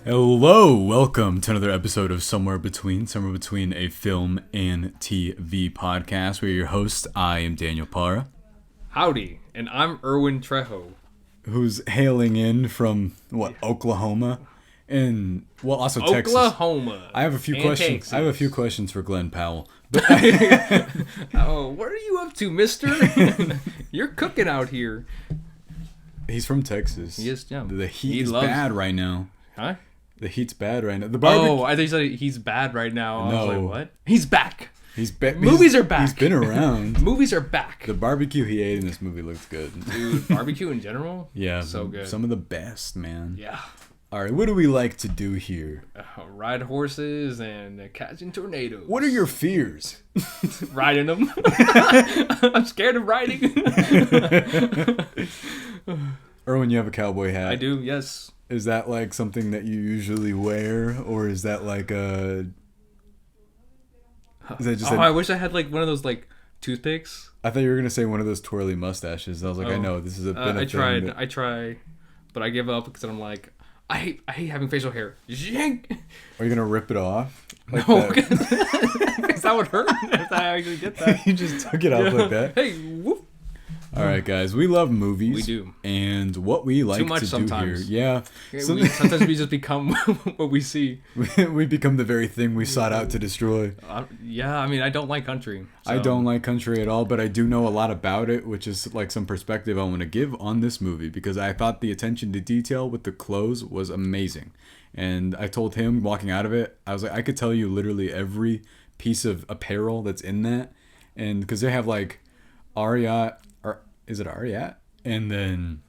Hello, welcome to another episode of Somewhere Between a film and TV podcast. We're your hosts. I am Daniel Parra. Howdy, and I'm Erwin Trejo. Who's hailing in from, Oklahoma? And, also Texas. Oklahoma. I have a few questions. Texas. I have a few questions for Glen Powell. Oh, what are you up to, mister? You're cooking out here. He's from Texas. He is, yeah. The heat is bad right now. Huh? The heat's bad right now. The barbecue. Oh, I think you said he's bad right now. No. I was like, what? He's back. Movies are back. He's been around. Movies are back. The barbecue he ate in this movie looks good. Dude, barbecue in general? Yeah. So good. Some of the best, man. Yeah. All right, what do we like to do here? Ride horses and catching tornadoes. What are your fears? Riding them. I'm scared of riding. Erwin, you have a cowboy hat. I do, yes. Is that like something that you usually wear, or is that like a? Is that just? I wish I had like one of those like toothpicks. I thought you were gonna say one of those twirly mustaches. I was like, I know this is a. I tried. I try, but I give up because I'm like, I hate having facial hair. Yank. Are you gonna rip it off? Like no, because that would hurt if I actually did that. You just took it off like that. Hey, whoop. All right, guys, we love movies. We do. And what we like Too much to sometimes. do here. Yeah. Sometimes we just become what we see. We become the very thing we sought out to destroy. Yeah, I mean, I don't like country. So. I don't like country at all, but I do know a lot about it, which is like some perspective I want to give on this movie because I thought the attention to detail with the clothes was amazing. And I told him walking out of it, I was like, I could tell you literally every piece of apparel that's in that. And because they have like Ariat. Is it Ariat? And then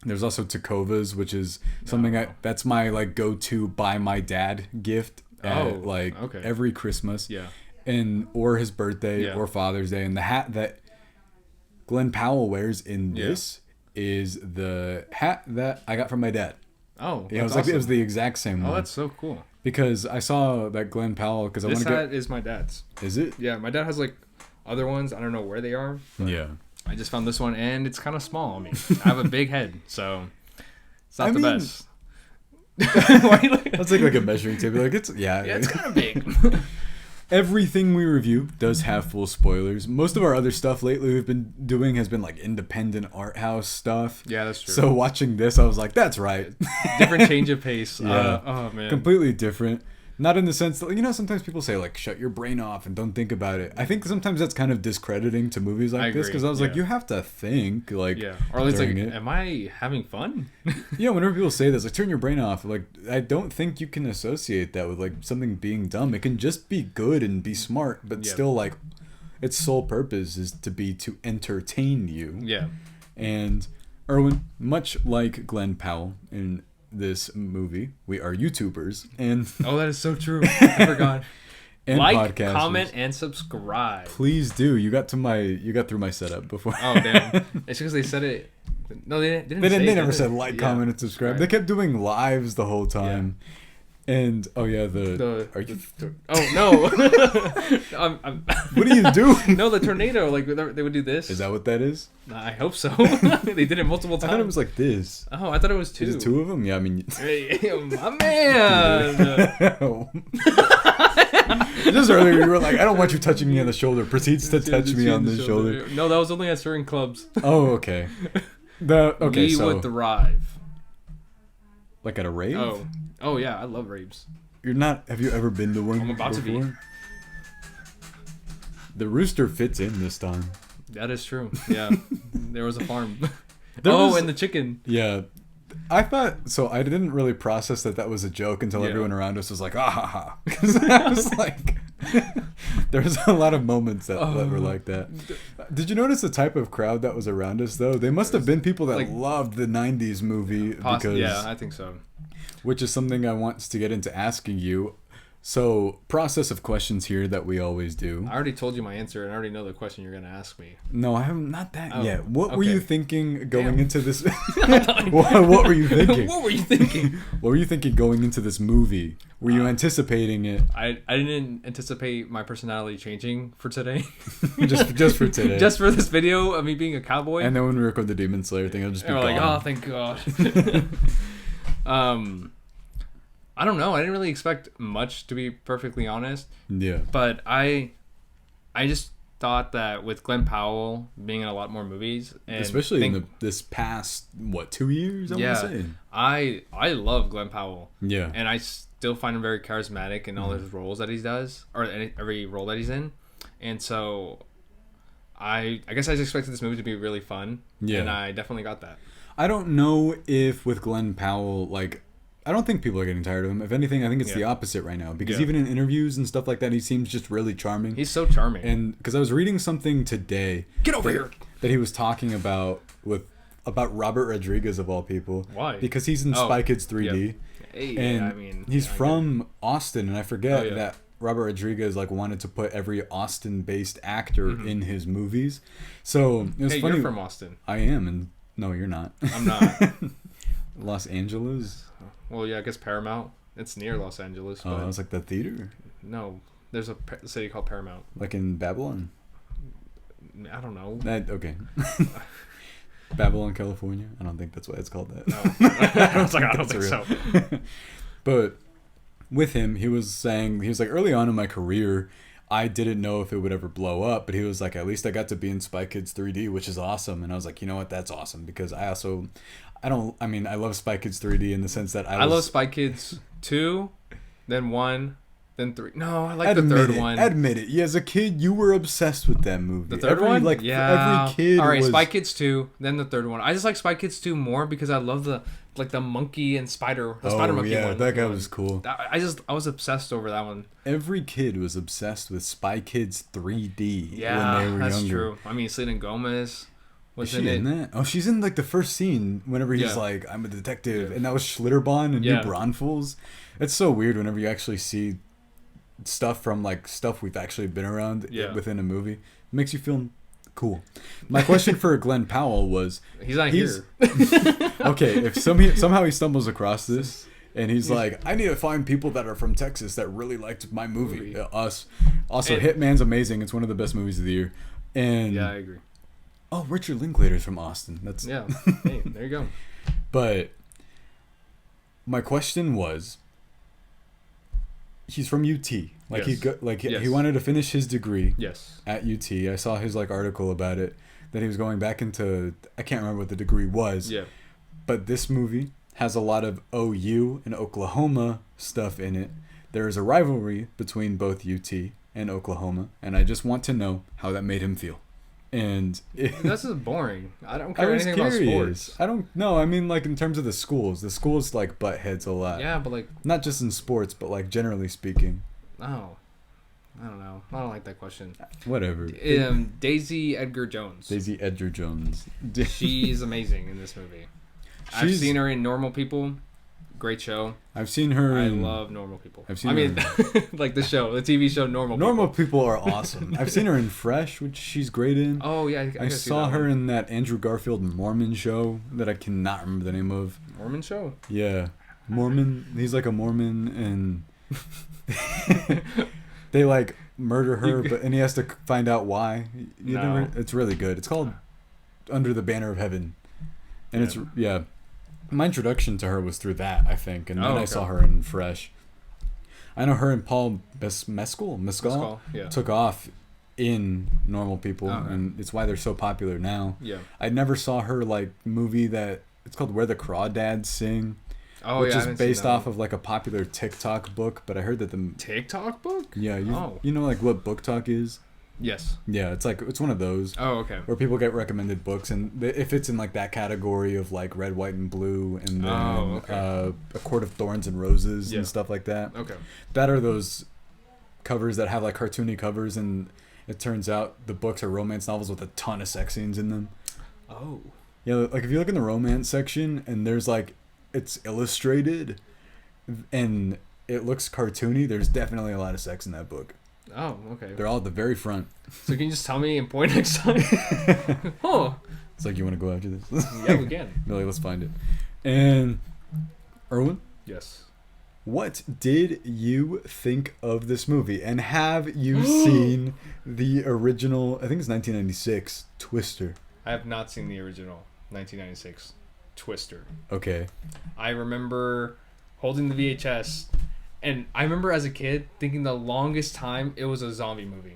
there's also Takovas, which is something that's my like go-to buy my dad gift at every Christmas. Yeah. And or his birthday or Father's Day. And the hat that Glen Powell wears in this is the hat that I got from my dad. Oh, yeah, it was the exact same one. Oh, that's so cool. Because I saw that Glen Powell because I want to get. This hat is my dad's. Is it? Yeah, my dad has like other ones. I don't know where they are. Yeah. I just found this one, and it's kind of small on me. I have a big head, so it's not the best. Let's take like a measuring tape. Like it's it's kind of big. Everything we review does have full spoilers. Most of our other stuff lately we've been doing has been like independent art house stuff. Yeah, that's true. So watching this, I was like, that's right. Different change of pace. Yeah. Oh man. Completely different. Not in the sense that, sometimes people say, like, shut your brain off and don't think about it. I think sometimes that's kind of discrediting to movies like this because I was like, you have to think, like, or at least, like, am I having fun? Yeah, whenever people say this, like, turn your brain off, like, I don't think you can associate that with, like, something being dumb. It can just be good and be smart, but still, like, its sole purpose is to entertain you. Yeah. And Erwin, much like Glen Powell in this movie, we are YouTubers, and that is so true. I forgot. And like, podcasters. comment, and subscribe. Please do. You got through my setup before. Oh damn! It's because they said it. No, they didn't. They never said like, comment, and subscribe. Right. They kept doing lives the whole time. Yeah. And are you? Oh no! What do you do? No, the tornado. Like they would do this. Is that what that is? I hope so. They did it multiple times. I thought it was like this. Oh, I thought it was two. Is it two of them? Yeah, I mean. Hey, my man. Just earlier, you were like, "I don't want you touching me on the shoulder." Proceeds to touch me on the shoulder. No, that was only at certain clubs. Oh, okay. We would thrive. Like at a rave? Oh yeah, I love raves. You're not. Have you ever been to one? I'm about before? to be. The rooster fits in this time. That is true. Yeah, there was a farm. And the chicken. Yeah, I thought so. I didn't really process that was a joke until everyone around us was like, "Ah ha ha," because I was like, there was a lot of moments that were like that. Did you notice the type of crowd that was around us though? They must have been people that loved the '90s movie because I think so. Which is something I want to get into asking you. So, process of questions here that we always do. I already told you my answer, and I already know the question you're going to ask me. No, I haven't. Not that yet. What were you thinking going into this? What were you thinking? What were you thinking? What were you thinking going into this movie? Were you anticipating it? I didn't anticipate my personality changing for today. just for today. Just for this video of me being a cowboy. And then when we record the Demon Slayer thing, I'll just be gone. Like, oh, thank God. I don't know. I didn't really expect much, to be perfectly honest. Yeah. But I just thought that with Glen Powell being in a lot more movies, and especially in this past 2 years, I want to say. I love Glen Powell. Yeah. And I still find him very charismatic in all his roles that he does, or every role that he's in. And so I guess I just expected this movie to be really fun. Yeah. And I definitely got that. I don't know if with Glen Powell, like, I don't think people are getting tired of him. If anything, I think it's the opposite right now. Because even in interviews and stuff like that, he seems just really charming. He's so charming. And because I was reading something today. Get over here! That he was talking about Robert Rodriguez, of all people. Why? Because he's in Spy Kids 3D. Yep. Hey, and I mean, he's from Austin. And I forget that Robert Rodriguez wanted to put every Austin-based actor in his movies. So it was funny. You're from Austin. I am. And no, you're not. I'm not. Los Angeles? Well, yeah, I guess Paramount. It's near Los Angeles. Oh, that was like the theater? No, there's a city called Paramount. Like in Babylon? I don't know. Okay. Babylon, California? I don't think that's why it's called that. No. I don't think so. But with him, he was like, early on in my career, I didn't know if it would ever blow up, but he was like, at least I got to be in Spy Kids 3D, which is awesome. And I was like, you know what? That's awesome, because I love Spy Kids 3D in the sense that I love Spy Kids 2, then 1, then 3. No, I like the third one. Admit it. As a kid, you were obsessed with that movie. The third one? Every kid. All right, Spy Kids 2, then the third one. I just like Spy Kids 2 more because I love the monkey and spider monkey one. That guy was cool. I was obsessed over that one. Every kid was obsessed with Spy Kids 3D when they were that's younger. True. I mean, Selena Gomez was in it. That? Oh, she's in like the first scene whenever he's like, I'm a detective. And that was Schlitterbahn and New Braunfels. It's so weird whenever you actually see stuff from stuff we've actually been around within a movie. It makes you feel cool. My question for Glen Powell was... He's not here. Okay, if somehow he stumbles across this and he's like, I need to find people that are from Texas that really liked my movie. Us. Also, Hitman's amazing. It's one of the best movies of the year. And yeah, I agree. Oh, Richard Linklater's from Austin. That's Hey, there you go. But my question was, he's from UT. He wanted to finish his degree. Yes. At UT. I saw his article about it, that he was going back into, I can't remember what the degree was. Yeah. But this movie has a lot of OU and Oklahoma stuff in it. There is a rivalry between both UT and Oklahoma, and I just want to know how that made him feel. And this is boring. I don't care anything about sports. I don't know. I mean, in terms of the schools butt heads a lot. Yeah, but not just in sports, but generally speaking. Oh, I don't know. I don't like that question. Whatever. Daisy Edgar-Jones. Daisy Edgar-Jones. She's amazing in this movie. I've seen her in Normal People. Great show. I've seen her I love Normal People. the show, the TV show Normal People. Normal People are awesome. I've seen her in Fresh, which she's great in. Oh, yeah. I saw her in that Andrew Garfield Mormon show that I cannot remember the name of. Mormon show? Yeah. Mormon. He's like a Mormon, and they murder her, and he has to find out why. It's really good. It's called Under the Banner of Heaven. And my introduction to her was through that, I think, and then I saw her in Fresh. I know her and Paul Mescal took off in Normal People, and it's why they're so popular now. Yeah, I never saw her movie that it's called Where the Crawdads Sing, which is based off of a popular TikTok book. But I heard that the TikTok book, you know what Book Talk is. Yes. Yeah, it's one of those. Oh, okay. Where people get recommended books, and if it's in that category of Red, White, and Blue, and then A Court of Thorns and Roses and stuff like that. Okay. That are those covers that have cartoony covers, and it turns out the books are romance novels with a ton of sex scenes in them. Oh. Yeah, if you look in the romance section, and there's it's illustrated, and it looks cartoony, there's definitely a lot of sex in that book. Oh, okay. They're all at the very front. So can you just tell me and point next time? Oh. It's you want to go after this? Yeah, we can. Really, let's find it. And Erwin? Yes. What did you think of this movie? And have you seen the original, I think it's 1996, Twister? I have not seen the original 1996 Twister. Okay. I remember holding the VHS, and I remember as a kid thinking the longest time it was a zombie movie.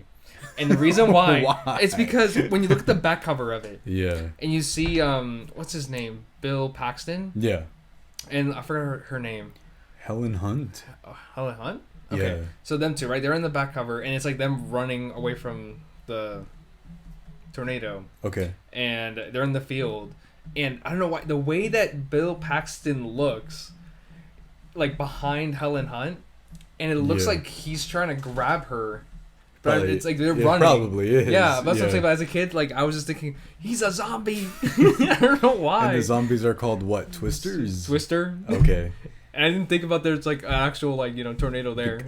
And the reason why, it's because when you look at the back cover of it, and you see what's his name, Bill Paxton, and I forgot her name, Helen Hunt. Helen Hunt. Okay, so them two, right? They're in the back cover, and it's like them running away from the tornado. Okay, and they're in the field, and I don't know why the way that Bill Paxton looks, like behind Helen Hunt, and it looks like he's trying to grab her. But probably, it's like they're running. Probably is. Yeah, that's what I'm saying. But as a kid, like I was just thinking, he's a zombie. I don't know why. And the zombies are called what? Twisters. Twister. Okay. And I didn't think about there's like an actual like tornado there.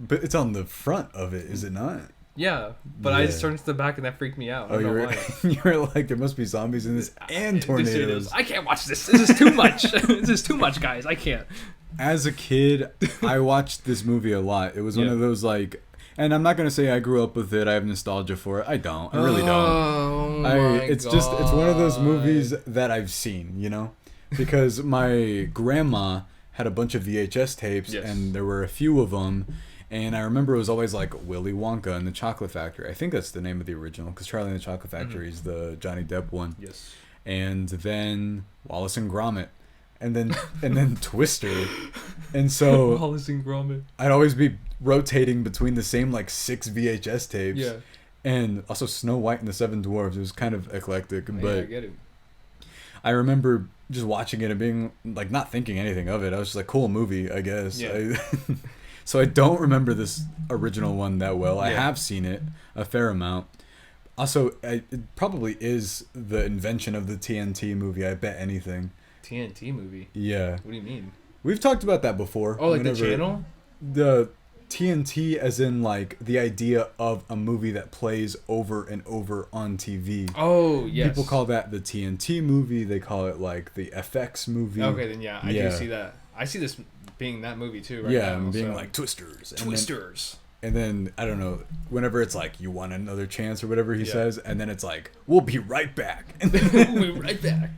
But it's on the front of it, is it not? Yeah, but I just turned to the back and that freaked me out. I don't know why. You were like, there must be zombies in this and tornadoes. I can't watch this. This is too much. This is too much, guys. I can't. As a kid, I watched this movie a lot. It was one of those like. And I'm not gonna say I grew up with it. I have nostalgia for it. I don't. I really don't. It's one of those movies that I've seen, because my grandma had a bunch of VHS tapes, and there were a few of them, and I remember it was always like Willy Wonka and the Chocolate Factory. I think that's the name of the original, because Charlie and the Chocolate Factory is the Johnny Depp one. Yes. And then Wallace and Gromit. And then Twister, and so Wallace and Gromit. I'd always be rotating between the same like 6 VHS tapes. Yeah. And also Snow White and the Seven Dwarfs. It was kind of eclectic, but I get it. I remember just watching it and being like not thinking anything of it. I was just like, cool movie, I guess. Yeah. So I don't remember this original one that well. I have seen it a fair amount. Also, it probably is the invention of the TNT movie. I bet anything. TNT movie? Yeah. What do you mean? We've talked about that before. Oh, like the channel? The TNT as in like the idea of a movie that plays over and over on TV. Oh, yes. People call that the TNT movie. They call it like the FX movie. Okay, then I do see that. I see this being that movie too right now. Yeah, and being like Twisters. And then, I don't know, whenever it's like, you want another chance or whatever he says, and then it's like, we'll be right back. We'll be right back.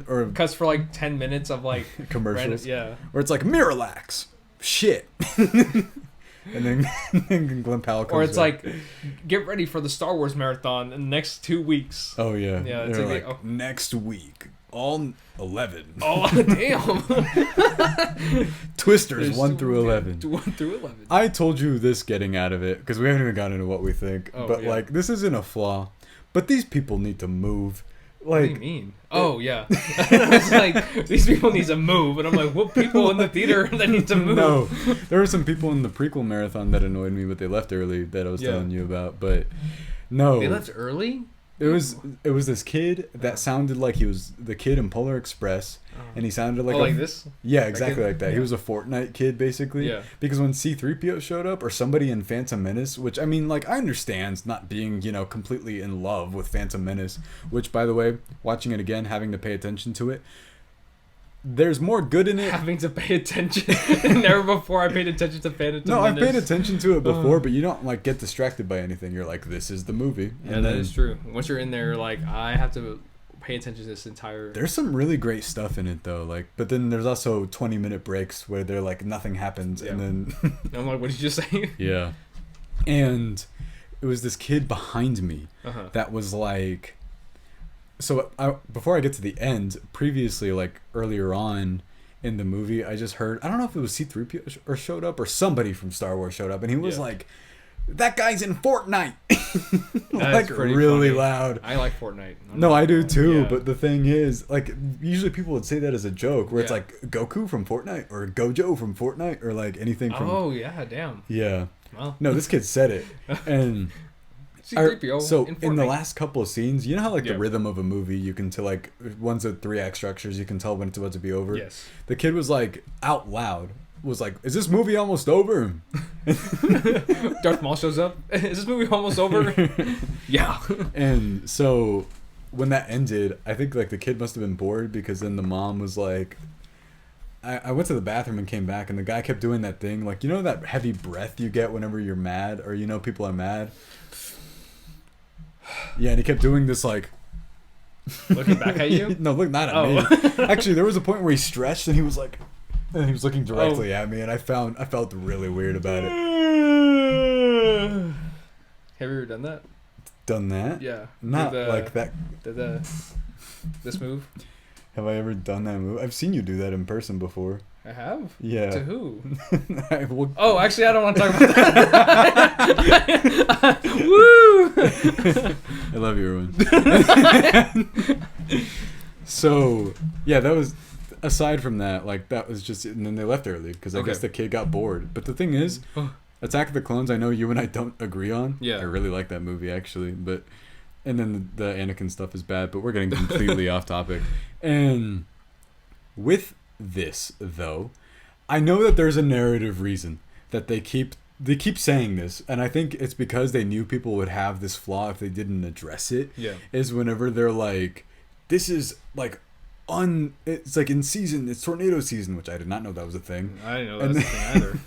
Or cuts for like 10 minutes of like commercials. Yeah. Or it's like, Miralax. Shit. and then Glen Powell comes Or it's back. like, get ready for the Star Wars marathon in the next 2 weeks. Oh, yeah. Yeah, it's like next week. All 11. Oh, damn. Twisters 1 through 11. 1 through 11. I told you this getting out of it, because we haven't even gotten into what we think. But, like, this isn't a flaw. But these people need to move. Like, what do you mean? Oh, yeah. It's like, these people need to move. And I'm like, what people in the theater that need to move? No. There were some people in the prequel marathon that annoyed me, but they left early that I was telling you about. But, no. They left early? It was this kid that sounded like he was the kid in Polar Express, and he sounded like like this? Yeah, exactly like that. Yeah. He was a Fortnite kid basically. Yeah. Because when C-3PO showed up, or somebody in Phantom Menace, which I mean, like I understand not being completely in love with Phantom Menace, which by the way, watching it again, having to pay attention to it. There's more good in it. Having to pay attention. Never before I paid attention to Phantom Menace. No, I've paid attention to it before, but you don't like get distracted by anything. You're like, this is the movie. Yeah, that is true. Once you're in there, like, I have to pay attention to this entire... There's some really great stuff in it, though. Like, but then there's also 20-minute breaks where they're like, nothing happens, and then... and I'm like, what did you just say? Yeah. And it was this kid behind me that was like... So before I get to the end, previously, like earlier on in the movie, I just heard, I don't know if it was C-3PO or showed up or somebody from Star Wars showed up, and he was like, that guy's in Fortnite. Like really funny. Loud. I like Fortnite. I do too, but the thing is, like, usually people would say that as a joke, where it's like Goku from Fortnite or Gojo from Fortnite or like anything from... Oh, yeah, damn. Yeah. Well. No, this kid said it. And... C-3PO so in the last couple of scenes, you know how like the rhythm of a movie, you can tell like one's a 3 act structures, you can tell when it's about to be over. Yes. The kid was like out loud, was like, "Is this movie almost over?" Darth Maul shows up. Is this movie almost over? Yeah. And so when that ended, I think like the kid must have been bored, because then the mom was like, I went to the bathroom and came back, and the guy kept doing that thing, like, that heavy breath you get whenever you're mad, or people are mad. Yeah, and he kept doing this, like... Looking back at you? No, look, not at me. Actually, there was a point where he stretched, and he was like... And he was looking directly at me, and I felt really weird about it. Have you ever done that? Done that? Yeah. Not like that. This move? Have I ever done that move? I've seen you do that in person before. I have? Yeah. To who? Oh, actually, I don't want to talk about that. Woo! I love you, Erwin. So, yeah, that was... Aside from that, like, that was just... And then they left early, because I guess the kid got bored. But the thing is, Attack of the Clones, I know you and I don't agree on. Yeah. I really like that movie, actually. But... And then the Anakin stuff is bad, but we're getting completely off topic. And with this, though, I know that there's a narrative reason that they keep saying this, and I think it's because they knew people would have this flaw if they didn't address it. Yeah. Is whenever they're like, this is like it's like in season, it's tornado season, which I did not know that was a thing. I didn't know that was a thing either.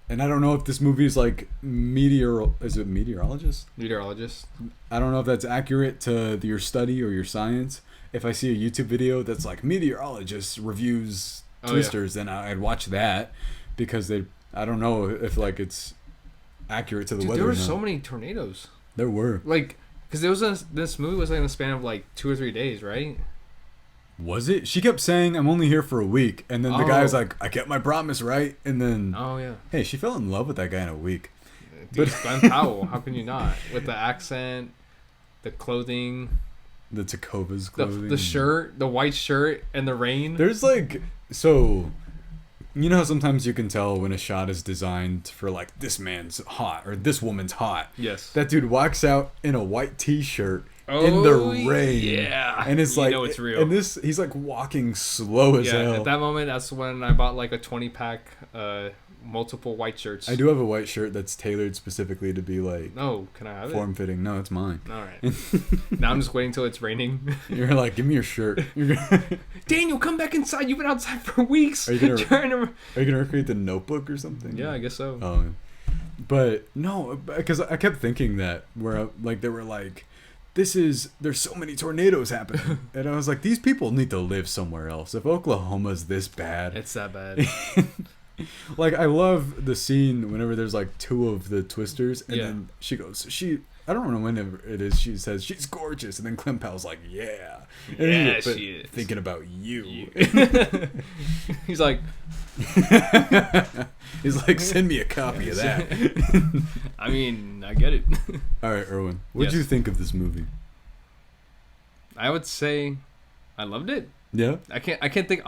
And I don't know if this movie is like is it meteorologist? Meteorologist. I don't know if that's accurate to your study or your science. If I see a YouTube video that's like meteorologist reviews twisters, then I'd watch that, because I don't know if like it's accurate to the weather. There were so many tornadoes. There were. Like, because this movie was like in the span of like 2 or 3 days, right? Was it? She kept saying, I'm only here for a week. And then the guy was like, I kept my promise, right? And then... Oh, yeah. Hey, she fell in love with that guy in a week. Dude, but Glen Powell, how can you not? With the accent, the clothing... The Takova's clothing. The shirt, the white shirt, and the rain. There's like... So... You know how sometimes you can tell when a shot is designed for like, this man's hot, or this woman's hot? Yes. That dude walks out in a white t-shirt in the rain. Yeah. And it's like, you know it's real. And he's like walking slow as hell. At that moment, that's when I bought like a 20-pack, multiple white shirts. I do have a white shirt that's tailored specifically to be like... No, can I have it? Form-fitting. No, it's mine. All right. Now I'm just waiting till it's raining. You're like, give me your shirt. Daniel, come back inside. You've been outside for weeks. Are you gonna recreate The Notebook or something? Yeah, I guess so. Oh, but no, because I kept thinking that where like they were like, there's so many tornadoes happening, and I was like, these people need to live somewhere else. If Oklahoma's this bad, it's that bad. Like, I love the scene whenever there's like 2 of the twisters, and then she goes, I don't know whenever it is, she says, she's gorgeous, and then Glen Powell's like, yeah. Yeah, she is. Thinking about you. He's like... He's like, send me a copy of that. I mean, I get it. All right, Erwin, what did you think of this movie? I would say I loved it. Yeah. I can't think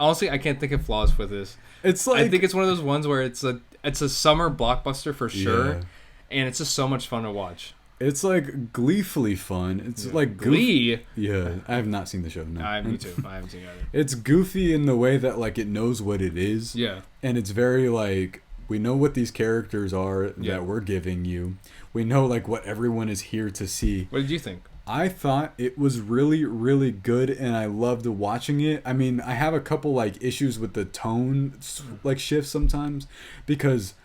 of flaws with this. It's like, I think it's one of those ones where it's a summer blockbuster for sure, and it's just so much fun to watch. It's like gleefully fun. It's like Glee. Yeah, I have not seen the show. No, me too. I haven't seen it either. It's goofy in the way that like it knows what it is. Yeah, and it's very like, we know what these characters are that we're giving you. We know like what everyone is here to see. What did you think? I thought it was really, really good, and I loved watching it. I mean, I have a couple like issues with the tone like shifts sometimes, because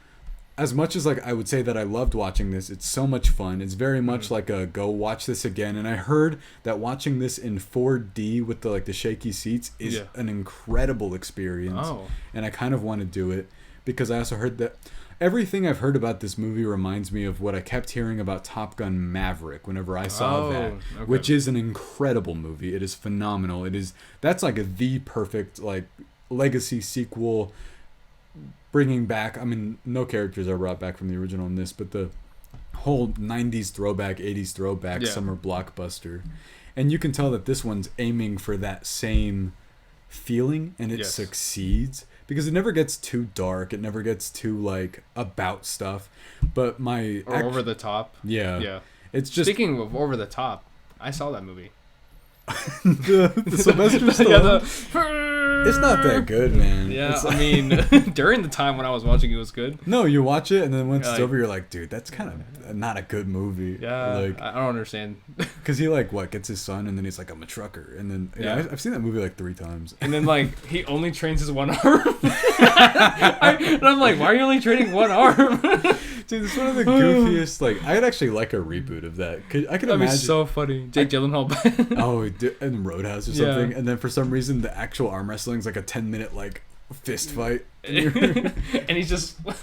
as much as like I would say that I loved watching this, it's so much fun. It's very much like a go watch this again. And I heard that watching this in 4D with the shaky seats is an incredible experience. Oh. And I kind of want to do it, because I also heard that everything I've heard about this movie reminds me of what I kept hearing about Top Gun Maverick whenever I saw that, which is an incredible movie. It is phenomenal. That's like the perfect like legacy sequel, bringing back, I mean, no characters are brought back from the original in this, but the whole 90s throwback, 80s throwback summer blockbuster. And you can tell that this one's aiming for that same feeling, and it succeeds. Because it never gets too dark. It never gets too, like, about stuff. But over the top. Yeah. Yeah. It's just... Speaking of over the top, I saw that movie. the Sylvester Stallone... It's not that good, man. Yeah, I mean, during the time when I was watching it was good. No, you watch it, and then once it's over, you're like, dude, that's kind of not a good movie. Yeah, like, I don't understand. Because he, like, gets his son, and then he's like, I'm a trucker. And then, I've seen that movie, like, 3 times. And then, like, he only trains his one arm. And I'm like, why are you only training one arm? Dude, it's one of the goofiest, like, I'd actually like a reboot of that. I could imagine. That'd be so funny. Jake Gyllenhaal. Oh, in Roadhouse or something. And then for some reason, the actual arm wrestling is like a 10-minute, like, fist fight. And he's just Could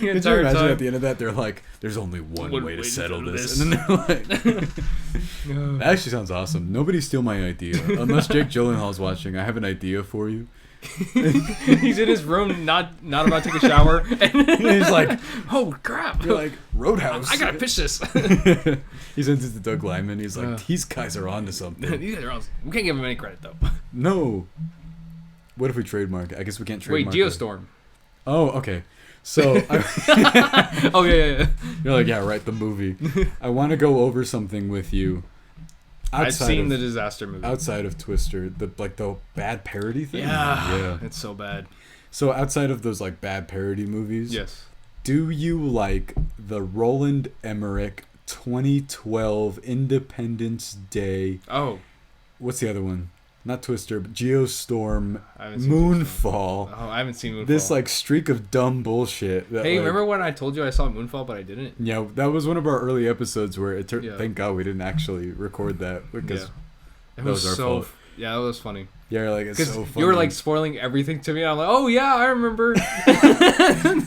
you imagine at the end of that they're like, there's only one way to settle this. And then they're like, that actually sounds awesome. Nobody steal my idea. Unless Jake Gyllenhaal's watching, I have an idea for you. He's in his room, not about to take a shower, and he's like, "Oh crap!" You're like, Roadhouse. I gotta pitch this. He sends it to Doug Lyman. He's like, these guys are onto something. These guys are on. We can't give him any credit though. No. What if we trademark? I guess we can't trademark. Wait, Geostorm. Oh, okay. So. Oh yeah. You're like, yeah, right. The movie. I want to go over something with you. I've seen the disaster movie. Outside of Twister, the bad parody thing. Yeah, it's so bad. So outside of those like bad parody movies, yes. Do you like the Roland Emmerich 2012 Independence Day? Oh, what's the other one? Not Twister, but Geostorm, Moonfall. Oh, I haven't seen Moonfall. This like streak of dumb bullshit. That, hey, remember when I told you I saw Moonfall but I didn't? Yeah, that was one of our early episodes where it thank God we didn't actually record that because that was our fault. Yeah, that was funny. Yeah, like it's so funny. You were like spoiling everything to me. And I'm like, oh yeah, I remember.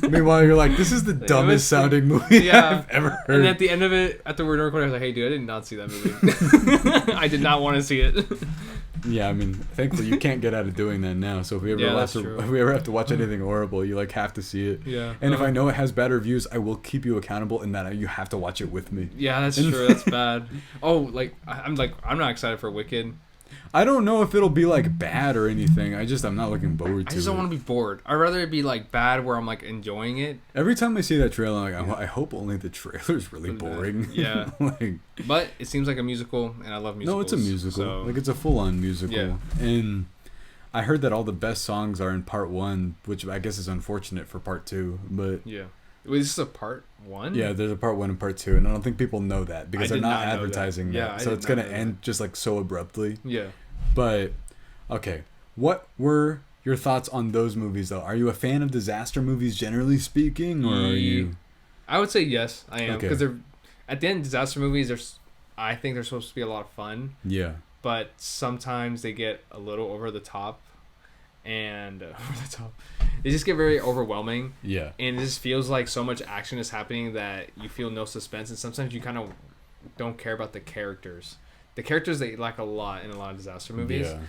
Meanwhile, you're like, this is the dumbest sounding movie I've ever heard. And at the end of it, after we were recording, I was like, hey dude, I did not see that movie. I did not want to see it. Yeah, I mean, thankfully you can't get out of doing that now. So if we ever have to watch anything horrible, you like have to see it. Yeah. And if I know it has bad reviews, I will keep you accountable in that you have to watch it with me. Yeah, that's true. That's bad. Oh, like I'm not excited for Wicked. I don't know if it'll be like bad or anything. I'm not looking forward to it. I just don't want to be bored. I'd rather it be like bad where I'm like enjoying it. Every time I see that trailer, I'm like, I hope only the trailer's really boring. Yeah. But it seems like a musical, and I love musicals. No, it's a musical. So. Like it's a full-on musical. Yeah. And I heard that all the best songs are in part 1, which I guess is unfortunate for part 2. But yeah. Wait, is this a part 1? Yeah, there's a part 1 and part 2, and I don't think people know that because they're not advertising that. Yeah, so it's gonna end just like so abruptly. Yeah. But okay, what were your thoughts on those movies though? Are you a fan of disaster movies generally speaking, or are you? I would say yes, I am, because they're at the end disaster movies. I think they're supposed to be a lot of fun. Yeah. But sometimes they get a little over the top. And they just get very overwhelming. Yeah. And it just feels like so much action is happening that you feel no suspense, and sometimes you kind of don't care about the characters. The characters, they lack a lot in a lot of disaster movies. Yeah.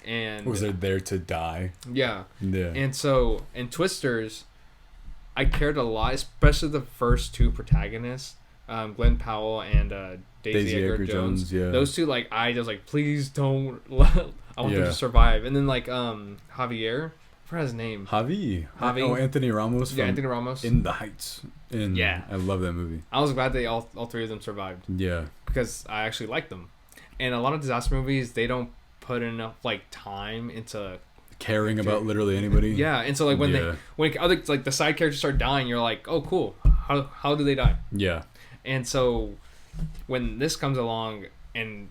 And was they're there to die. Yeah. Yeah. And so in Twisters, I cared a lot, especially the first 2 protagonists, Glen Powell and Daisy Edgar-Jones. Yeah. Those 2, like I was like, please don't. I want them to survive. And then like Javier, I forgot his name. Javi. Oh, Anthony Ramos. Yeah, Anthony Ramos. In the Heights. I love that movie. I was glad they all 3 of them survived. Yeah. Because I actually liked them. And a lot of disaster movies, they don't put enough like time into caring about literally anybody. Yeah, and so like when other like the side characters start dying, you're like, oh cool, how do they die? Yeah. And so when this comes along and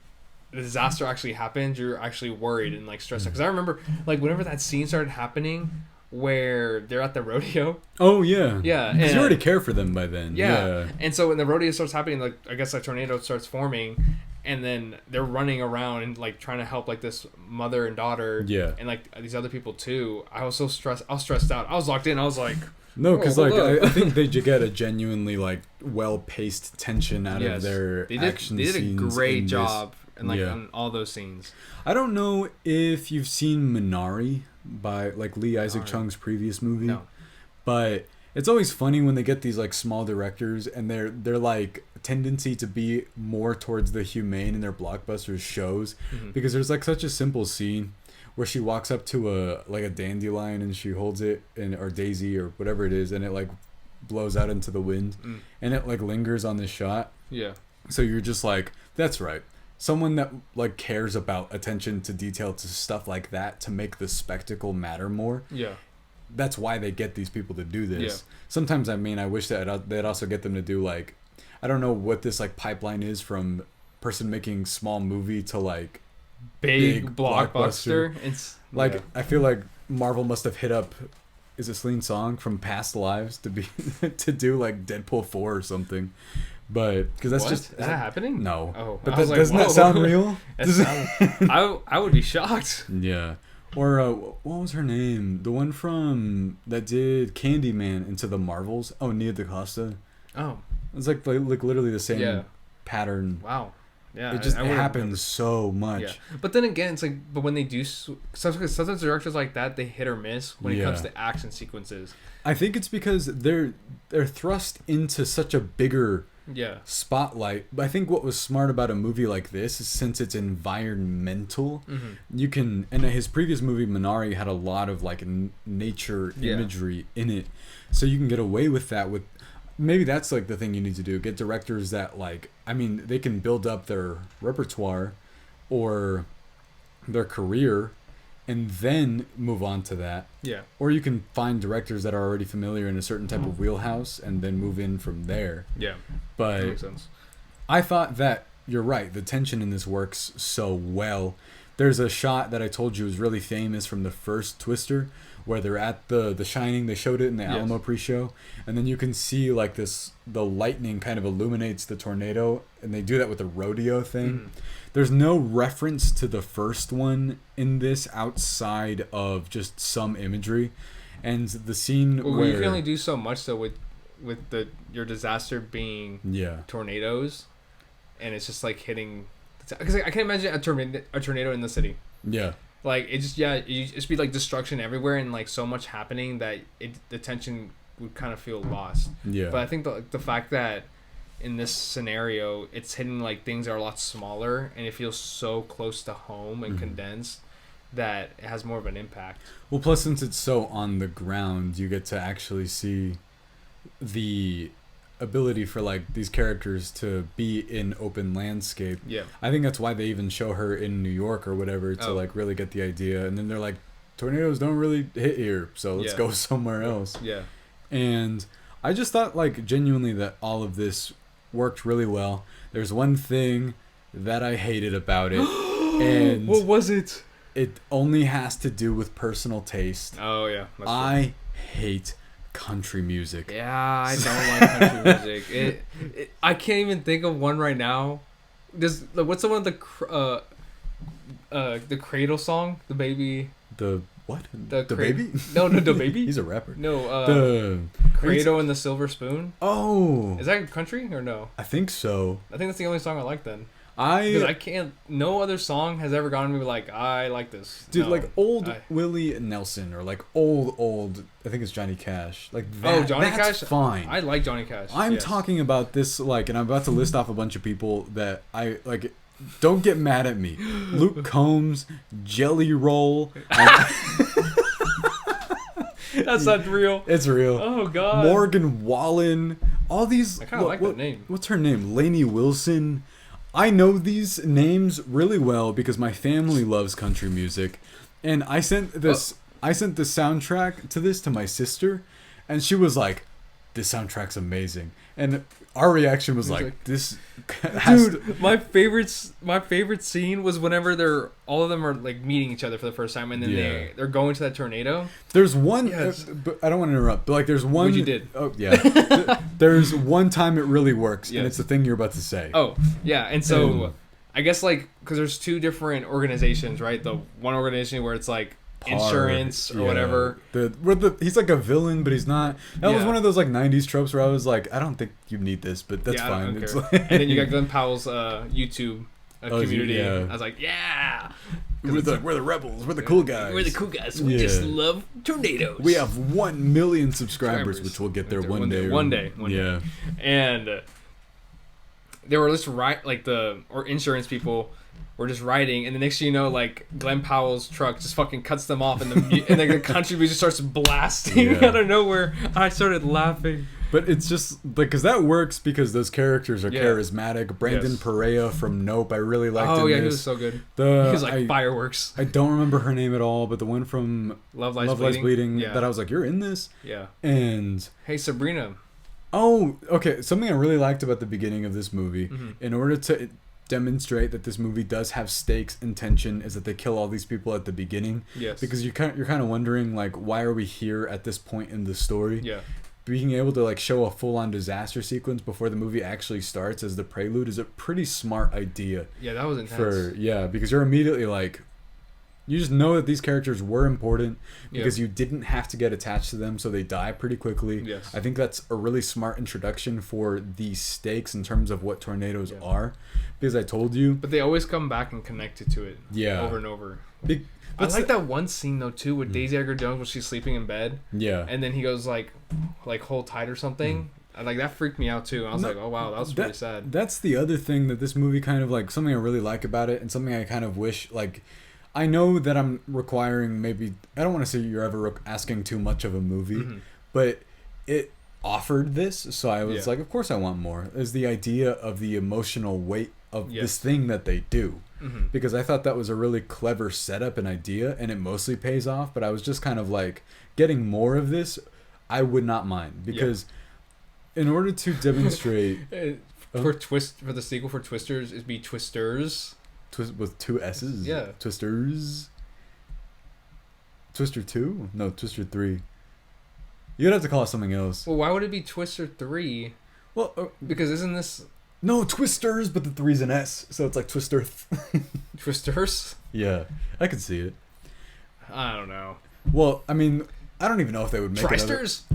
the disaster actually happens, you're actually worried and like stressed out. Because I remember like whenever that scene started happening where they're at the rodeo. Oh yeah. Yeah. Because you already care for them by then. Yeah. And so when the rodeo starts happening, like I guess a tornado starts forming. And then they're running around and like trying to help like this mother and daughter, and like these other people too. I was so stressed. I was stressed out. I was locked in. I was like, no, because like I think they get a genuinely like well-paced tension out of their action scenes. They did a great job and like on all those scenes. I don't know if you've seen Minari by like Lee Isaac Chung's previous movie, but it's always funny when they get these like small directors and they're like tendency to be more towards the humane in their blockbusters shows, because there's like such a simple scene where she walks up to a dandelion and she holds it or daisy or whatever it is, and it like blows out into the wind and it like lingers on this shot. Yeah. So you're just like, that's right. Someone that like cares about attention to detail to stuff like that to make the spectacle matter more. Yeah. That's why they get these people to do this. Yeah. Sometimes, I mean, I wish that they'd also get them to do like, I don't know what this like pipeline is from person making small movie to like big blockbuster. It's like, I feel like Marvel must have hit up, is it Celine Song from Past Lives to be to do like Deadpool 4 or something. But because that's is that happening? No. Oh, but doesn't that sound real? I would be shocked. Yeah. Or what was her name? The one from that did Candyman into the Marvels. Oh, Nia DaCosta. Oh, it's like literally the same pattern. Wow. Yeah, it just happens so much. Yeah. But then again, it's like, but when they do, sometimes directors like that, they hit or miss when it comes to action sequences. I think it's because they're thrust into such a bigger spotlight. But I think what was smart about a movie like this is since it's environmental, you can. And his previous movie Minari had a lot of like nature imagery in it, so you can get away with that with. Maybe that's like the thing you need to do. Get directors that like, I mean, they can build up their repertoire or their career and then move on to that. Yeah. Or you can find directors that are already familiar in a certain type of wheelhouse and then move in from there. Yeah. But that makes sense. I thought that you're right. The tension in this works so well. There's a shot that I told you was really famous from the first Twister where they're at the Shining. They showed it in the Alamo pre-show. And then you can see like the lightning kind of illuminates the tornado. And they do that with the rodeo thing. There's no reference to the first one in this outside of just some imagery. And the scene where... you can only do so much though with your disaster being tornadoes. And it's just like hitting... Because I can't imagine a tornado in the city. Yeah. Like, it just be like destruction everywhere and like so much happening that the tension would kind of feel lost. Yeah. But I think the fact that in this scenario, it's hitting like things that are a lot smaller and it feels so close to home and condensed that it has more of an impact. Well, plus since it's so on the ground, you get to actually see the ability for like these characters to be in open landscape. Yeah. I think that's why they even show her in New York or whatever to like really get the idea. And then they're like, tornadoes don't really hit here, so let's go somewhere else. Yeah. And I just thought like genuinely that all of this worked really well. There's one thing that I hated about it. And what was it? It only has to do with personal taste. Oh yeah. I hate country music. Yeah, I don't like country music. I can't even think of one right now. What's the one with the cradle song? The baby. The what? The baby? No, the baby. He's a rapper. No, the Cradle and the Silver Spoon. Oh, is that country or no? I think so. I think that's the only song I like then. Because I can't. No other song has ever gotten me like I like this. Dude, like old Willie Nelson or like old. I think it's Johnny Cash. Like that, Johnny that's Cash. Fine. I like Johnny Cash. I'm talking about this like, and I'm about to list off a bunch of people that I like. Don't get mad at me. Luke Combs, Jelly Roll. That's not real. It's real. Oh God. Morgan Wallen. All these. I kind of like that name. What's her name? Lainey Wilson. I know these names really well because my family loves country music, and I sent this. I sent the soundtrack to this to my sister, and she was like, "This soundtrack's amazing." And our reaction was like, "This." Dude, my favorite scene was whenever all of them are like meeting each other for the first time, and then they're going to that tornado. There's one. But I don't want to interrupt, but like there's one. What you did? Oh yeah. There's one time it really works, and it's the thing you're about to say. Oh yeah, and so I guess like because there's two different organizations, right? The one organization where it's like insurance or whatever. He's like a villain, but he's not. That was one of those like '90s tropes where I was like, I don't think you need this, but that's fine. It's like... And then you got Glen Powell's YouTube community. I was like, yeah. We're the rebels. We're the cool guys. We're the cool guys. We just love tornadoes. We have 1 million subscribers, which we'll get there one day. One day. And they were just insurance people were just riding, and the next thing you know, like Glen Powell's truck just fucking cuts them off, and then the country music starts blasting out of nowhere. I started laughing. But it's just like because that works because those characters are charismatic. Brandon Perea from Nope, I really liked him. Oh yeah, he was so good. He was like fireworks. I don't remember her name at all, but the one from Love Lies Bleeding that I was like, you're in this. Yeah. And hey, Sabrina. Oh, okay. Something I really liked about the beginning of this movie, in order to demonstrate that this movie does have stakes and tension, is that they kill all these people at the beginning. Yes. Because you're kind of wondering like, why are we here at this point in the story? Yeah. Being able to like show a full-on disaster sequence before the movie actually starts as the prelude is a pretty smart idea. Yeah, that was intense. Because you're immediately like, You just know that these characters were important because you didn't have to get attached to them, so they die pretty quickly. Yes. I think that's a really smart introduction for the stakes in terms of what tornadoes are, because I told you. But they always come back and connect it to it. Yeah. Over and over. I like that one scene though too with Daisy Edgar-Jones when she's sleeping in bed. Yeah. And then he goes like hold tight or something. Like that freaked me out too. I was like, oh wow, that was really sad. That's the other thing that this movie kind of like, something I really like about it, and something I kind of wish, like, I know that I'm requiring maybe, I don't want to say you're ever asking too much of a movie, but it offered this, so I was like, of course I want more. Is the idea of the emotional weight of this thing that they do. Because I thought that was a really clever setup and idea, and it mostly pays off, but I was just kind of like, getting more of this, I would not mind. Because in order to demonstrate... for the sequel for Twisters, it'd be Twisters. With 2 S's? Yeah. Twisters. Twister 2? No, Twister 3. You'd have to call it something else. Well, why would it be Twister 3? Well, because isn't this... No, Twisters, but the 3's an S, so it's like Twister. Twisters? Yeah, I could see it. I don't know. Well, I mean, I don't even know if they would make Tristers?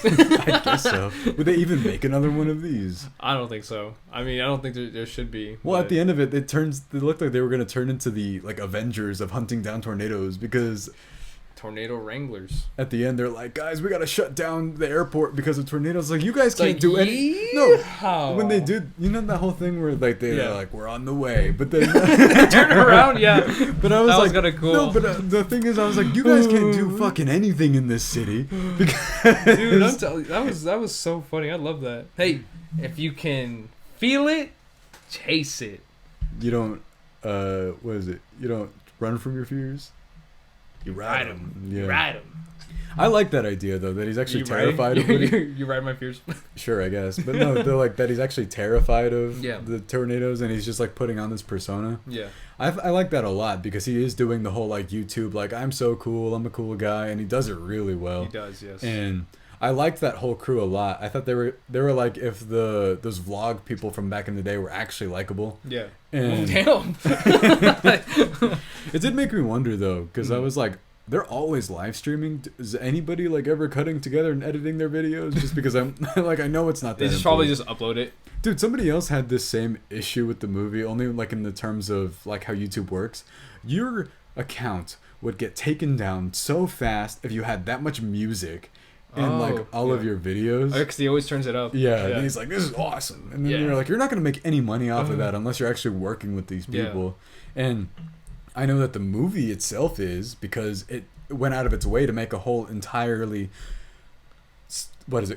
I guess so. Would they even make another one of these? I don't think so. I mean, I don't think there should be. Well, at the end of it, they looked like they were going to turn into the like Avengers of hunting down tornadoes, because tornado wranglers. At the end, they're like, guys, we got to shut down the airport because of tornadoes. Like, you guys can't do anything. No, when they did, you know that whole thing where like they're like, we're on the way, but then turn around, But I was that like, was kind of cool. No, but the thing is, I was like, you guys can't do fucking anything in this city. Because... Dude, I'm telling you, that was so funny. I love that. Hey, if you can feel it, chase it. You don't. What is it? You don't run from your fears. You ride them. Yeah. You ride them. I like that idea though, that he's actually terrified of it. You ride my fears. Sure, I guess, but no, they're like that. He's actually terrified of Yeah. the tornadoes, and he's just like putting on this persona. Yeah. I like that a lot because he is doing the whole like YouTube, like I'm so cool, I'm a cool guy, and he does it really well. He does, yes. And I liked that whole crew a lot. I thought they were like if those vlog people from back in the day were actually likable. Yeah. And damn. It did make me wonder though, because I was like, they're always live streaming. Is anybody like ever cutting together and editing their videos? Just because I'm like, I know it's not that. They just probably just upload it. Dude, somebody else had this same issue with the movie, only like in the terms of like how YouTube works. Your account would get taken down so fast if you had that much music in like all of your videos. Because he always turns it up. Yeah, and he's like, this is awesome. And then you're like, you're not going to make any money off of that unless you're actually working with these people. And I know that the movie itself is, because it went out of its way to make a whole entirely,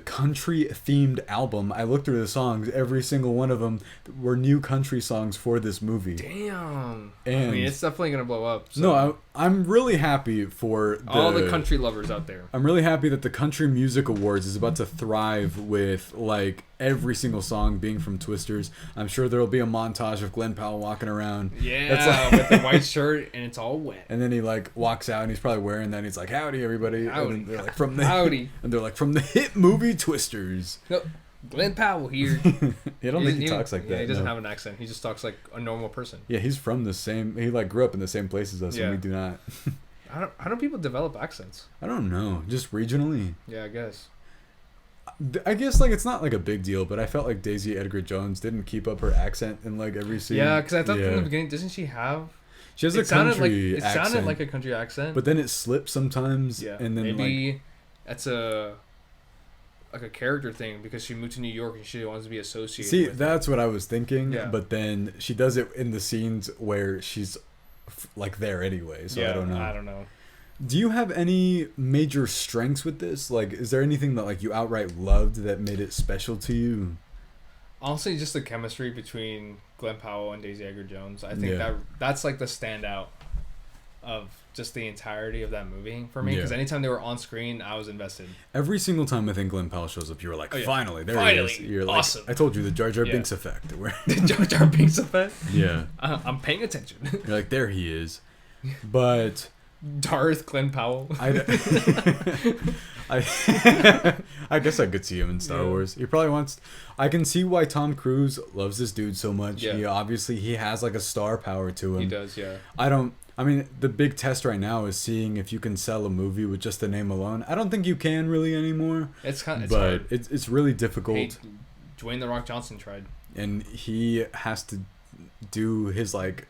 country themed album. I looked through the songs, every single one of them were new country songs for this movie. Damn. And I mean, it's definitely gonna blow up. So. No, I'm really happy for all the country lovers out there. I'm really happy that the Country Music Awards is about to thrive with like every single song being from Twisters. I'm sure there'll be a montage of Glen Powell walking around. Yeah, with the white shirt and it's all wet. And then he like walks out and he's probably wearing that and he's like, howdy everybody. Howdy. And they're like, from the howdy. And they're like, from the hit movie Twisters. No, Glen Powell here. I don't think he talks like that. Yeah, he doesn't have an accent. He just talks like a normal person. Yeah, he's from the same, he like grew up in the same place as us and we do not. How do people develop accents? I don't know. Just regionally. Yeah, I guess. I guess like it's not like a big deal, but I felt like Daisy Edgar-Jones didn't keep up her accent in like every scene. Yeah, because I thought from the beginning, doesn't she have? She has a country accent. It sounded like a country accent, but then it slips sometimes. Yeah, and then maybe like, that's a character thing because she moved to New York and she wants to be associated. See, with that's what I was thinking. Yeah. But then she does it in the scenes where she's like there anyway. So I don't know. Do you have any major strengths with this? Like, is there anything that like you outright loved that made it special to you? Honestly, just the chemistry between Glen Powell and Daisy Edgar-Jones. I think that's like the standout of just the entirety of that movie for me. Because anytime they were on screen, I was invested. Every single time I think Glen Powell shows up, you were like, finally, there he is. You're like, awesome. I told you, the Jar Jar Binks effect. The Jar Jar Binks effect? Yeah. I'm paying attention. You're like, there he is. But... Darth Glen Powell. I guess I could see him in Star Wars. He probably wants. I can see why Tom Cruise loves this dude so much. Yeah. He has like a star power to him. He does, yeah. I mean, the big test right now is seeing if you can sell a movie with just the name alone. I don't think you can really anymore. It's hard. It's really difficult. Hey, Dwayne The Rock Johnson tried. And he has to do his, like,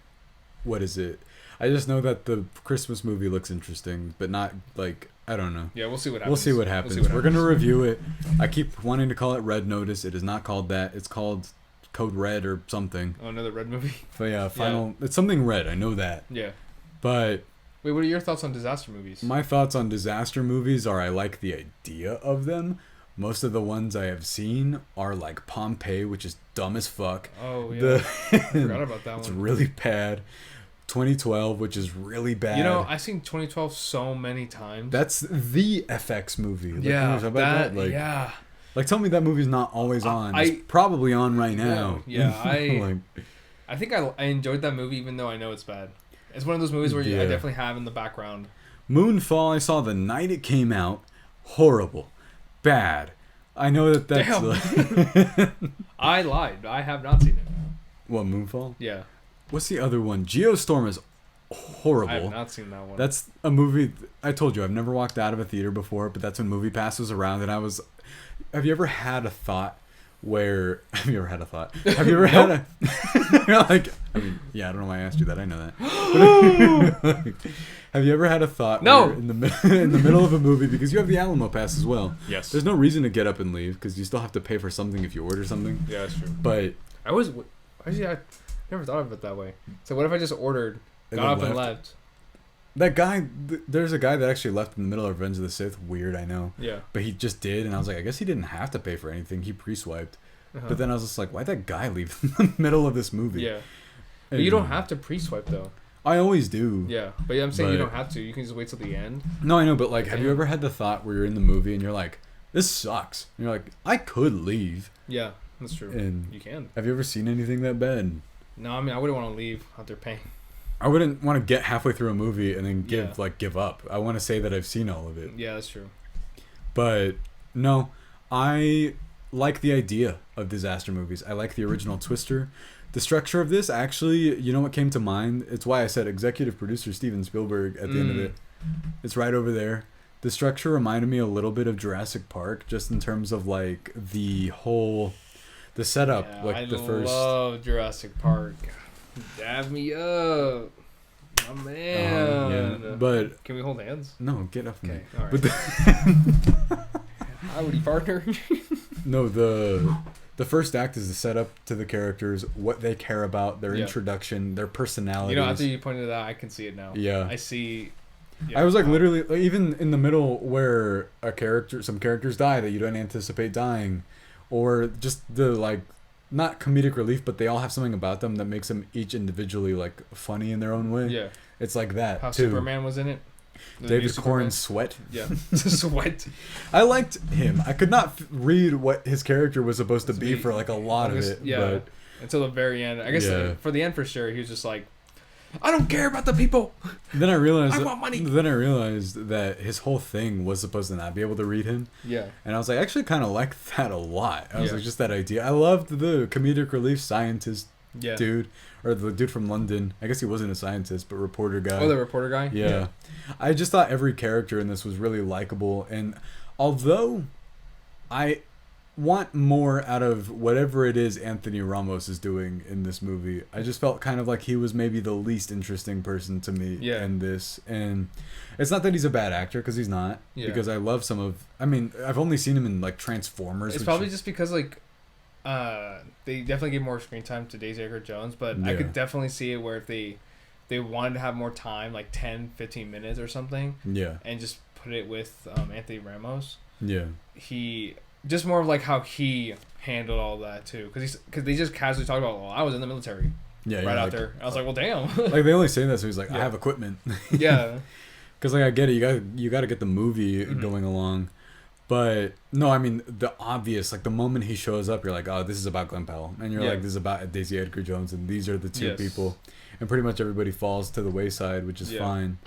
what is it? I just know that the Christmas movie looks interesting, but not, like, I don't know. Yeah, we'll see what happens. We'll see what happens. We're going to review it. I keep wanting to call it Red Notice. It is not called that. It's called Code Red or something. Oh, another Red movie? But yeah, it's something red. I know that. Yeah. But... Wait, what are your thoughts on disaster movies? My thoughts on disaster movies are I like the idea of them. Most of the ones I have seen are like Pompeii, which is dumb as fuck. Oh, yeah. I forgot about that one. It's really bad. 2012, which is really bad. You know, I've seen 2012 so many times. That's the FX movie. Like, yeah. Like, tell me that movie's not always on. It's probably on right now. Yeah, I think I enjoyed that movie even though I know it's bad. It's one of those movies where I definitely have in the background. Moonfall, I saw the night it came out. Horrible. Bad. I know that's... Damn. I lied. I have not seen it. What, Moonfall? Yeah. What's the other one? Geostorm is horrible. I have not seen that one. That's a movie... I told you, I've never walked out of a theater before, but that's when MoviePass was around, and I was... Have you ever had a thought where... Have you ever had a thought? Have you ever had a... You're like... I mean, yeah, I don't know why I asked you that. I know that. Have you ever had a thought where in the middle of a movie, because you have the Alamo Pass as well. Yes. There's no reason to get up and leave, because you still have to pay for something if you order something. Yeah, that's true. But... I never thought of it that way. So what if I just ordered, got up and left? That guy, there's a guy that actually left in the middle of Revenge of the Sith. Weird, I know. Yeah. But he just did, and I was like, I guess he didn't have to pay for anything. He pre-swiped. But then I was just like, why'd that guy leave in the middle of this movie? Yeah. But you don't have to pre-swipe, though. I always do. Yeah. But I'm saying you don't have to. You can just wait till the end. No, I know, but, like, have you ever had the thought where you're in the movie and you're like, this sucks? And you're like, I could leave. Yeah, that's true. And you can. Have you ever seen anything that bad? No, I mean, I wouldn't want to leave after paying. I wouldn't want to get halfway through a movie and then give up. I want to say that I've seen all of it. Yeah, that's true. But no, I like the idea of disaster movies. I like the original Twister. The structure of this, actually, you know what came to mind? It's why I said executive producer Steven Spielberg at the end of it. It's right over there. The structure reminded me a little bit of Jurassic Park, just in terms of like the setup, I love Jurassic Park. Dab me up, my man. Yeah. But can we hold hands? No, get up. Okay, all right. Howdy, partner. No, the first act is the setup to the characters, what they care about, their introduction, their personalities. You know, after you pointed it out, I can see it now. Yeah, I see. I was like literally, even in the middle where some characters die that you don't anticipate dying, or just the like, not comedic relief, but they all have something about them that makes them each individually like funny in their own way. Yeah, it's like that. How too. Superman was in it. David Corenswet. Yeah, Sweat. I liked him. I could not read what his character was supposed to be for like a lot of it. Yeah, but until the very end. I guess for the end for sure, he was just like, I don't care about the people. Then I realized I want money. Then I realized that his whole thing was supposed to not be able to read him. Yeah. And I was like, I actually kind of like that a lot. I was like, just that idea. I loved the comedic relief scientist dude, or the dude from London. I guess he wasn't a scientist, but reporter guy. Oh, the reporter guy? Yeah. I just thought every character in this was really likable. And although I want more out of whatever it is Anthony Ramos is doing in this movie, I just felt kind of like he was maybe the least interesting person to me in this. And it's not that he's a bad actor, because he's not, because I love I've only seen him in like Transformers. It's probably just because like they definitely gave more screen time to Daisy Edgar-Jones, but I could definitely see it where if they wanted to have more time, like 10-15 minutes or something, and just put it with Anthony Ramos, he just more of like how he handled all that too, because they just casually talked about, well, I was in the military, out there. I was like, well, damn. Like they only say that, so he's like, I have equipment. Yeah, because like I get it, you got to get the movie going along, but no, I mean the obvious, like the moment he shows up, you're like, oh, this is about Glen Powell, and you're like, this is about Daisy Edgar-Jones, and these are the two people, and pretty much everybody falls to the wayside, which is fine.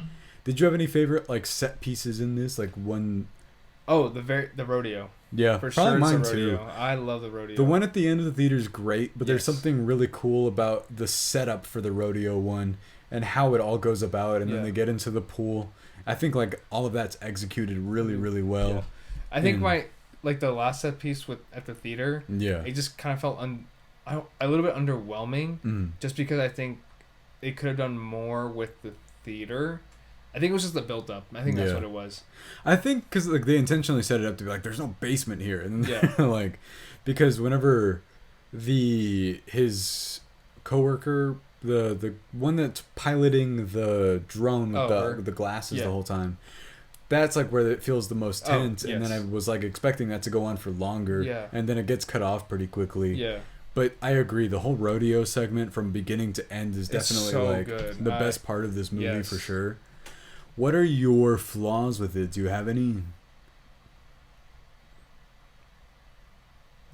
Did you have any favorite like set pieces in this, like one? Oh, the rodeo. Yeah, for probably sure. mine It's a rodeo. too. I love the rodeo. The one at the end of the theater is great, but there's Yes. something really cool about the setup for the rodeo one and how it all goes about, and then they get into the pool. I think like all of that's executed really, really well. Yeah. I think the last set piece at the theater. Yeah, it just kind of felt a little bit underwhelming, just because I think they could have done more with the theater. I think it was just the build up. I think that's what it was. I think because like they intentionally set it up to be like, there's no basement here, and yeah, like because whenever his coworker, the one that's piloting the drone with the glasses the whole time, that's like where it feels the most tense. And then I was like expecting that to go on for longer, and then it gets cut off pretty quickly. Yeah. But I agree, the whole rodeo segment from beginning to end is definitely so like good. the best part of this movie for sure. What are your flaws with it? Do you have any?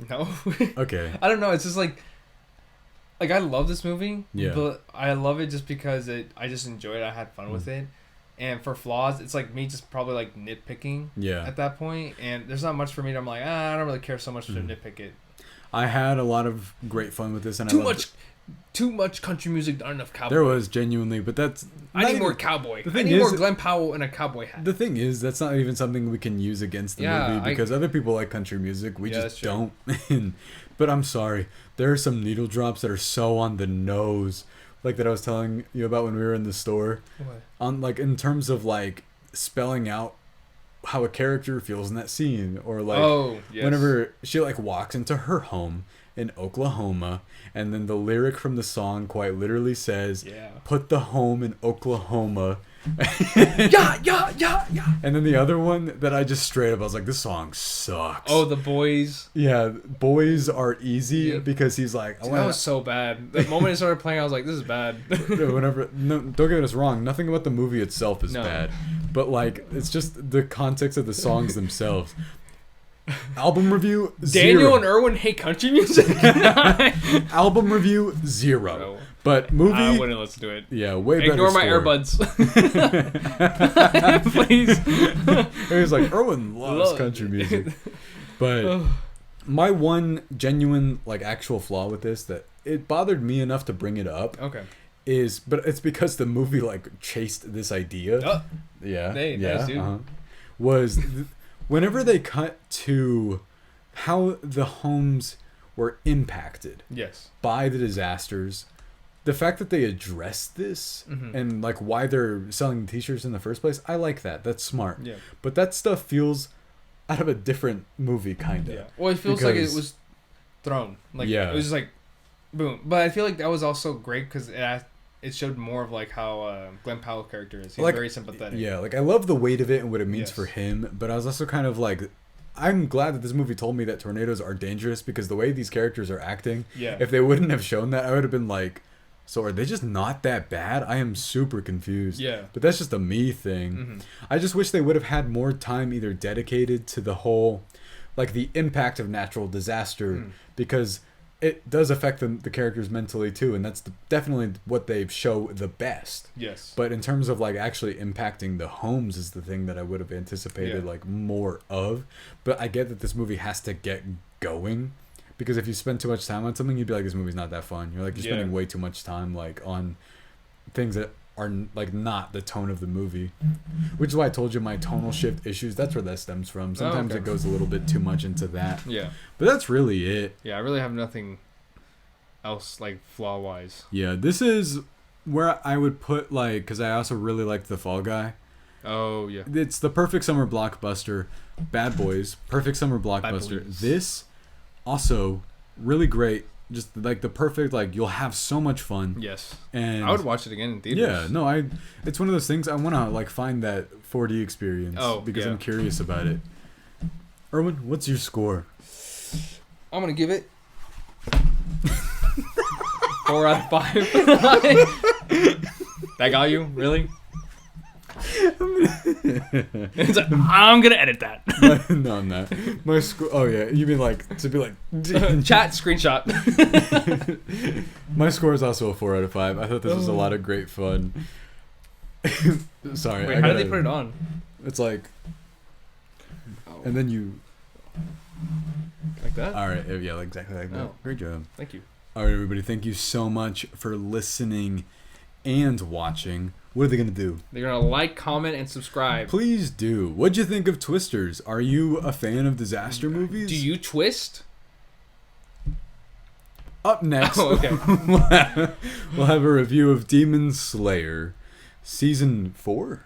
No. Okay. I don't know. It's just like I love this movie. Yeah. But I love it just because I just enjoyed it. I had fun with it. And for flaws, it's like me just probably like nitpicking. Yeah. At that point, and there's not much for me. I'm like, I don't really care so much to nitpick it. I had a lot of great fun with this, and too much country music, not enough cowboy. There was genuinely, but that's I need more cowboy. The thing I need is, more Glen Powell in a cowboy hat. The thing is, that's not even something we can use against the movie because other people like country music. We just don't. But I'm sorry, there are some needle drops that are so on the nose, like that I was telling you about when we were in the store. What? On like in terms of like spelling out how a character feels in that scene, or like whenever she like walks into her home in Oklahoma, and then the lyric from the song quite literally says, "Put the home in Oklahoma." yeah. And then the other one that I just straight up, I was like, this song sucks. Oh, the boys. Yeah, boys are easy because he's like, that was so bad. The moment it started playing, I was like, this is bad. Don't get us wrong, nothing about the movie itself is bad, but like it's just the context of the songs themselves. Album review 0. Daniel and Erwin hate country music. Album review 0. No. But movie, I wouldn't listen to it. Yeah, way better. Ignore my earbuds. Please. It was like Erwin loves country music. But my one genuine like actual flaw with this that it bothered me enough to bring it up. Okay. But it's because the movie like chased this idea. Was whenever they cut to how the homes were impacted by the disasters, the fact that they addressed this and like why they're selling t-shirts in the first place, I like that. That's smart. Yeah. But that stuff feels out of a different movie, kind of. Yeah. Well, it feels like it was thrown. Like it was just like, boom. But I feel like that was also great because it showed more of like how Glen Powell's character is. He's like, very sympathetic. Yeah, like I love the weight of it and what it means for him, but I was also kind of like, I'm glad that this movie told me that tornadoes are dangerous because the way these characters are acting, if they wouldn't have shown that, I would have been like, so are they just not that bad? I am super confused. Yeah. But that's just a me thing. I just wish they would have had more time either dedicated to the whole, like the impact of natural disaster, because it does affect the characters mentally too, and that's definitely what they show the best. Yes. But in terms of like actually impacting the homes is the thing that I would have anticipated like more of. But I get that this movie has to get going, because if you spend too much time on something, you'd be like, this movie's not that fun. You're spending way too much time like on things that are like not the tone of the movie, which is why I told you my tonal shift issues. That's where that stems from. Sometimes it goes a little bit too much into that. Yeah. But that's really it. Yeah, I really have nothing else like flaw wise. Yeah, this is where I would put like, because I also really liked The Fall Guy. Oh yeah. It's the perfect summer blockbuster. Bad Boys, perfect summer blockbuster. This also really great. Just like the perfect, like you'll have so much fun. Yes. And I would watch it again in theaters. Yeah, no, it's one of those things I want to like find that 4D experience because I'm curious about it. Erwin, what's your score? I'm going to give it 4 out of 5. That got you? Really? It's like, I'm gonna edit that. No, I'm not. My score. Oh yeah, you mean like to be like chat screenshot. My score is also a 4 out of 5. I thought this was a lot of great fun. Sorry. Wait, how did they put it on? It's like Oh. And then you... Like that? All right. Yeah, exactly like that. Oh. Great job. Thank you. All right, everybody. Thank you so much for listening and watching. What are they going to do? They're going to like, comment, and subscribe. Please do. What'd you think of Twisters? Are you a fan of disaster movies? Do you twist? Up next, Oh, okay. we'll have a review of Demon Slayer, season 4.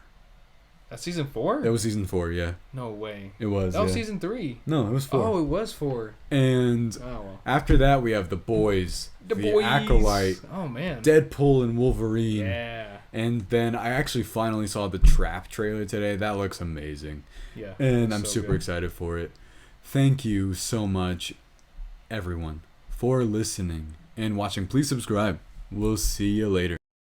That's season 4? That was season 4, yeah. No way. It was. That was yeah. season 3. No, it was 4. Oh, it was 4. And after that, we have The Boys, The Acolyte, oh man, Deadpool and Wolverine. Yeah. And then I actually finally saw the Trap trailer today. That looks amazing. Yeah. And I'm super excited for it. Thank you so much, everyone, for listening and watching. Please subscribe. We'll see you later.